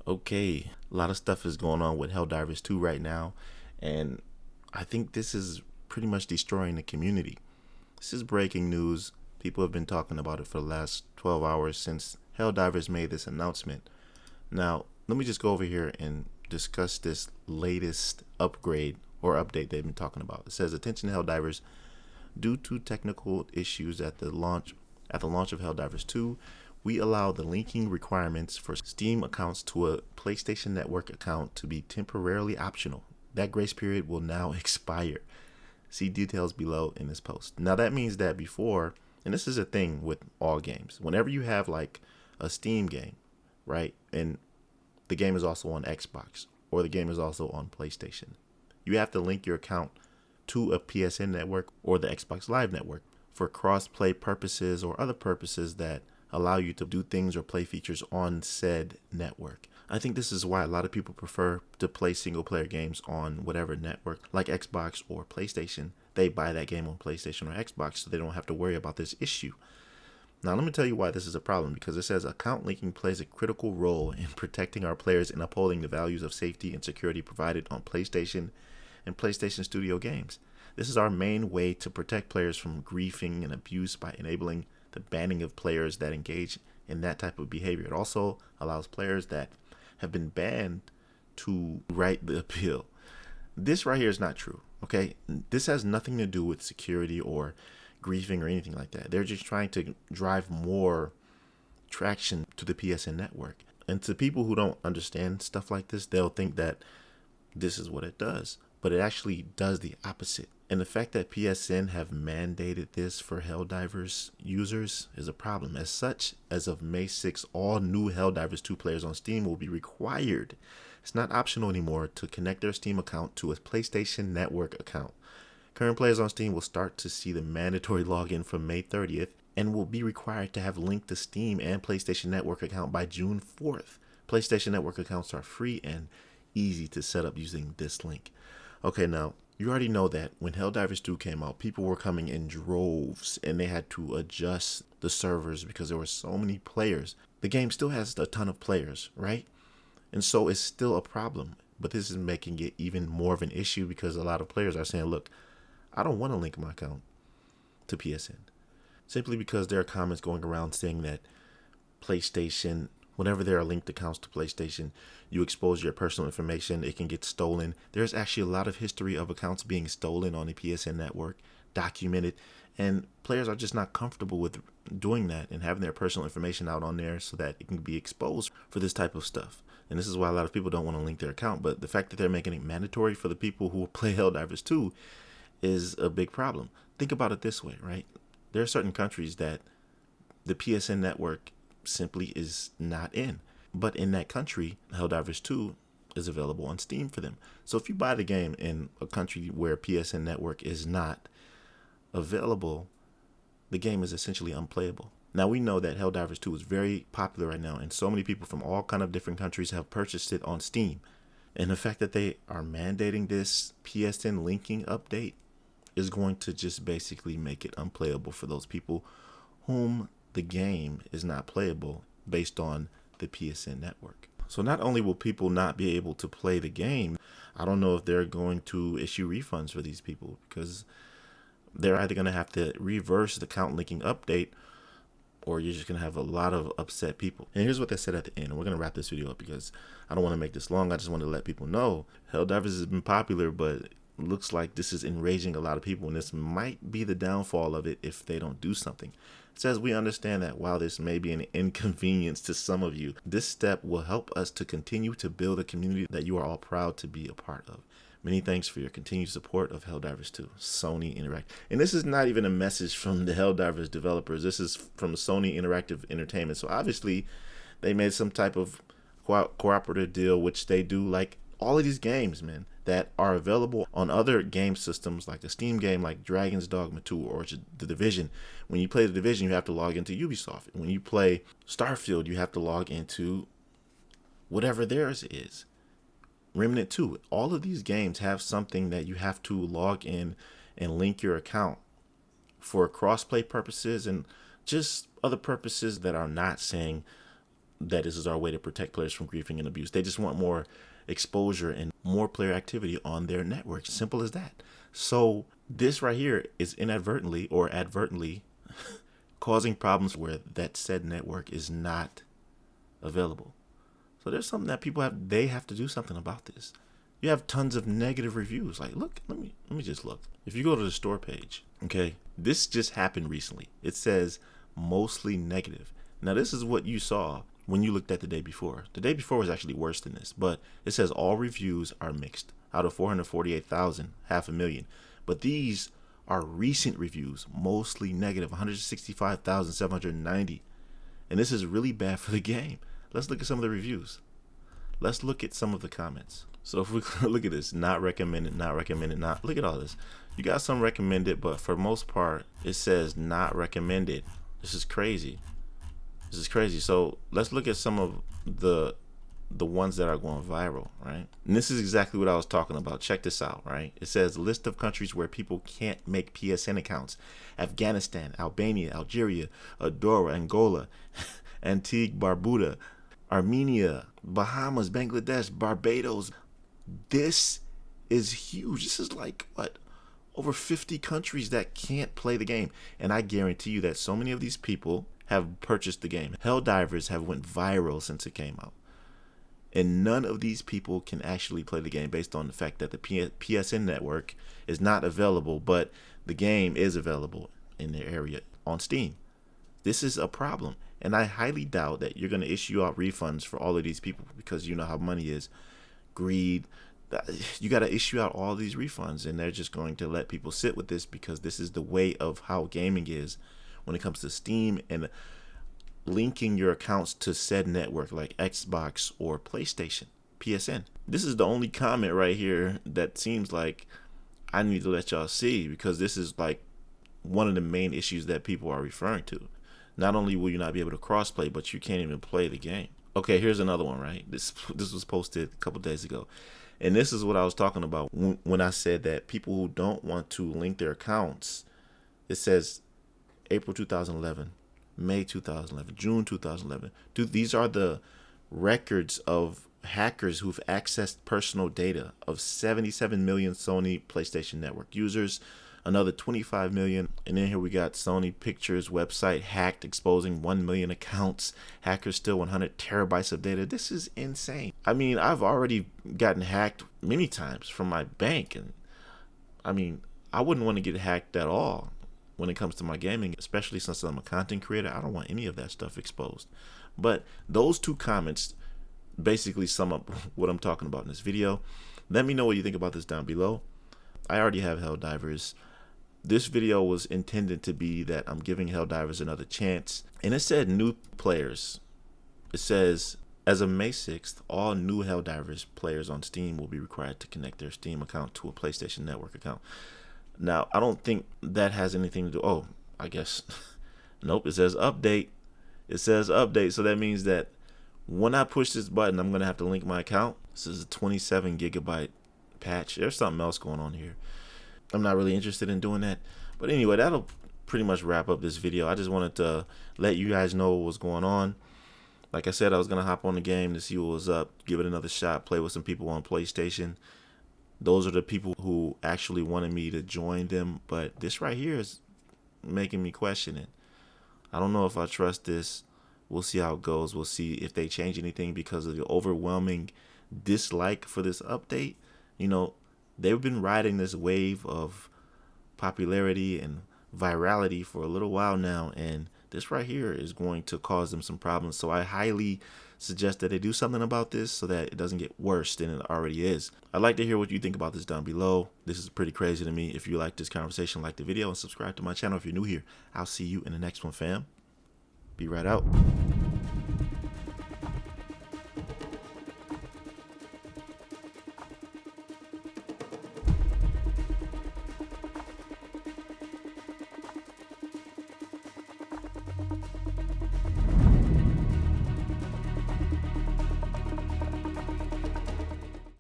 Okay, a lot of stuff is going on with Helldivers 2 right now, and I think this is pretty much destroying the community. This is breaking news. People have been talking about it for the last 12 hours since Helldivers made this announcement. Now, let me just go over here and discuss this latest upgrade or update they've been talking about. It says, attention Helldivers, due to technical issues at the launch of Helldivers 2, we allow the linking requirements for Steam accounts to a PlayStation Network account to be temporarily optional. That grace period will now expire. See details below in this post. Now that means that before, and this is a thing with all games, whenever you have like a Steam game, right, and the game is also on Xbox or the game is also on PlayStation, you have to link your account to a PSN network or the Xbox Live network for cross-play purposes or other purposes that allow you to do things or play features on said network. I think this is why a lot of people prefer to play single player games on whatever network, like Xbox or PlayStation. They buy that game on PlayStation or Xbox so they don't have to worry about this issue. Now let me tell you why this is a problem, because it says account linking plays a critical role in protecting our players and upholding the values of safety and security provided on PlayStation and PlayStation Studio games. This is our main way to protect players from griefing and abuse by enabling the banning of players that engage in that type of behavior. It also allows players that have been banned to write the appeal. This right here is not true, okay? This has nothing to do with security or griefing or anything like that. They're just trying to drive more traction to the PSN network. And to people who don't understand stuff like this, they'll think that this is what it does, but it actually does the opposite. And the fact that PSN have mandated this for Helldivers users is a problem. As such, as of May 6th, all new Helldivers 2 players on Steam will be required. It's not optional anymore to connect their Steam account to a PlayStation Network account. Current players on Steam will start to see the mandatory login from May 30th and will be required to have linked to Steam and PlayStation Network account by June 4th. PlayStation Network accounts are free and easy to set up using this link. Okay, now, you already know that when Helldivers 2 came out, people were coming in droves and they had to adjust the servers because there were so many players. The game still has a ton of players, right? And so it's still a problem. But this is making it even more of an issue because a lot of players are saying, look, I don't want to link my account to PSN. Simply because there are comments going around saying that PlayStation, whenever there are linked accounts to PlayStation, you expose your personal information, it can get stolen. There's actually a lot of history of accounts being stolen on the PSN network, documented, and players are just not comfortable with doing that and having their personal information out on there so that it can be exposed for this type of stuff. And this is why a lot of people don't want to link their account, but the fact that they're making it mandatory for the people who play Helldivers 2 is a big problem. Think about it this way, right? There are certain countries that the PSN network simply is not in. But in that country, Helldivers 2 is available on Steam for them. So if you buy the game in a country where PSN network is not available, the game is essentially unplayable. Now we know that Helldivers 2 is very popular right now, and so many people from all kind of different countries have purchased it on Steam. And the fact that they are mandating this PSN linking update is going to just basically make it unplayable for those people whom the game is not playable based on the PSN network. So not only will people not be able to play the game, I don't know if they're going to issue refunds for these people because they're either going to have to reverse the account linking update or you're just going to have a lot of upset people. And here's what they said at the end. And we're going to wrap this video up because I don't want to make this long. I just want to let people know Helldivers has been popular, but it looks like this is enraging a lot of people, and this might be the downfall of it if they don't do something. It says, we understand that while this may be an inconvenience to some of you, this step will help us to continue to build a community that you are all proud to be a part of. Many thanks for your continued support of Helldivers 2, Sony Interactive. And this is not even a message from the Helldivers developers. This is from Sony Interactive Entertainment. So obviously they made some type of cooperative deal, which they do like all of these games, man, that are available on other game systems like a Steam game like Dragon's Dogma 2 or The Division. When you play The Division, you have to log into Ubisoft. When you play Starfield, you have to log into whatever theirs is. Remnant 2. All of these games have something that you have to log in and link your account for crossplay purposes and just other purposes that are not saying that this is our way to protect players from griefing and abuse. They just want more exposure and more player activity on their network. Simple as that. So this right here is inadvertently or advertently causing problems where that said network is not available. So there's something that people they have to do something about this. You have tons of negative reviews. Like, look, let me just look. If you go to the store page, okay, this just happened recently. It says mostly negative. Now, this is what you saw when you looked at the day before. The day before was actually worse than this, but it says all reviews are mixed out of 448,000, 500,000. But these are recent reviews, mostly negative, 165,790. And this is really bad for the game. Let's look at some of the reviews. Let's look at some of the comments. So if we look at this, not recommended, not recommended, not, look at all this. You got some recommended, but for most part, it says not recommended. This is crazy. This is crazy. So let's look at some of the ones that are going viral, right? And this is exactly what I was talking about. Check this out, right? It says list of countries where people can't make PSN accounts: Afghanistan, Albania, Algeria, Andorra, Angola, Antigua, Barbuda, Armenia, Bahamas, Bangladesh, Barbados. This is huge. This is like, what, over 50 countries that can't play the game. And I guarantee you that so many of these people have purchased the game. Helldivers have went viral since it came out. And none of these people can actually play the game based on the fact that the PSN network is not available, but the game is available in their area on Steam. This is a problem. And I highly doubt that you're going to issue out refunds for all of these people, because you know how money is. Greed. You got to issue out all these refunds, and they're just going to let people sit with this because this is the way of how gaming is when it comes to Steam and linking your accounts to said network like Xbox or PlayStation, PSN. This is the only comment right here that seems like I need to let y'all see, because this is like one of the main issues that people are referring to. Not only will you not be able to crossplay, but you can't even play the game. Okay, here's another one, right? This was posted a couple days ago. And this is what I was talking about when I said that people who don't want to link their accounts, it says April 2011, May 2011, June 2011. Dude, these are the records of hackers who've accessed personal data of 77 million Sony PlayStation Network users, another 25 million. And then here we got Sony Pictures website hacked, exposing 1 million accounts. Hackers steal 100 terabytes of data. This is insane. I mean, I've already gotten hacked many times from my bank. And I mean, I wouldn't want to get hacked at all when it comes to my gaming, especially since I'm a content creator. I don't want any of that stuff exposed. But those two comments basically sum up what I'm talking about in this video. Let me know what you think about this down below. I already have Helldivers. This video was intended to be that I'm giving Helldivers another chance. And it said new players. It says, as of May 6th, all new Helldivers players on Steam will be required to connect their Steam account to a PlayStation Network account. Now, I don't think that has anything to do. Oh, I guess. Nope, it says update. It says update. So that means that when I push this button, I'm going to have to link my account. This is a 27 gigabyte patch. There's something else going on here. I'm not really interested in doing that. But anyway, that'll pretty much wrap up this video. I just wanted to let you guys know what was going on. Like I said, I was going to hop on the game to see what was up, give it another shot, play with some people on PlayStation. Those are the people who actually wanted me to join them. But this right here is making me question it. I don't know if I trust this. We'll see how it goes. We'll see if they change anything because of the overwhelming dislike for this update. You know, they've been riding this wave of popularity and virality for a little while now, and this right here is going to cause them some problems. So I highly suggest that they do something about this so that it doesn't get worse than it already is. I'd like to hear what you think about this down below. This is pretty crazy to me. If you like this conversation, like the video and subscribe to my channel if you're new here. I'll see you in the next one, fam. Be right out.